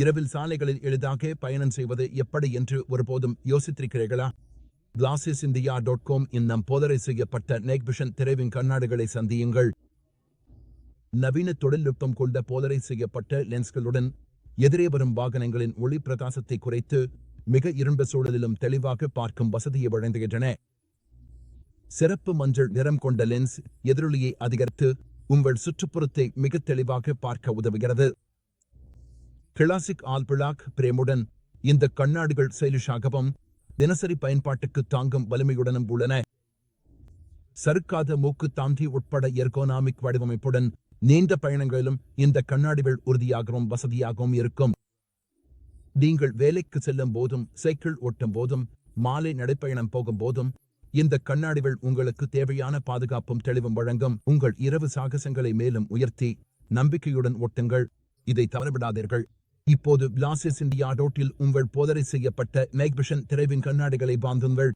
இரவில் சாலைகளில் எளிதாக பயணம் செய்வது எப்படி என்று ஒருபோதும் யோசித்திருக்கிறீர்களா? glassesindia.com இன்னும் போதரை செய்யப்பட்ட நைட் விஷன் திரைவின் கண்ணாடிகளை சந்தியுங்கள். நவீன தொழில்நுட்பம் கொண்ட போதரை செய்யப்பட்ட லென்ஸ்களுடன் எதிரே வரும் வாகனங்களின் ஒளி பிரகாசத்தை குறைத்து மிக இருண்ட சூழலிலும் தெளிவாக பார்க்கும் வசதியை வழங்குகின்றன. சிறப்பு மஞ்சள் நிறம் கொண்ட லென்ஸ் எதிரொலியை அதிகரித்து உங்கள் சுற்றுப்புறத்தை மிக தெளிவாக பார்க்க உதவுகிறது. கிளாசிக் ஆல்பிளாக் பிரேமுடன் இந்த கண்ணாடிகள் ஸ்டைலிஷாகவும் தினசரி பயன்பாட்டுக்கு தாங்கும் வலிமையுடனும் உள்ளன. சறுக்காத மூக்கு தாண்டி உட்பட எர்கோனாமிக் வடிவமைப்புடன் நீண்ட பயணங்களிலும் இந்த கண்ணாடிகள் உறுதியாகவும் வசதியாகவும் இருக்கும். நீங்கள் வேலைக்கு செல்லும் போதும், சைக்கிள் ஓட்டும் போதும், மாலை நடைப்பயணம் போகும் போதும் இந்த கண்ணாடிகள் உங்களுக்கு தேவையான பாதுகாப்பும் தெளிவும் வழங்கும். உங்கள் இரவு சாகசங்களை மேலும் உயர்த்தி நம்பிக்கையுடன் ஓட்டுங்கள். இதை தவறவிடாதீர்கள். இப்போது glassesindia.com உங்கள் போதரை செய்யப்பட்ட நைட் விஷன் திரைவின் கண்ணாடிகளை வாங்குங்கள்.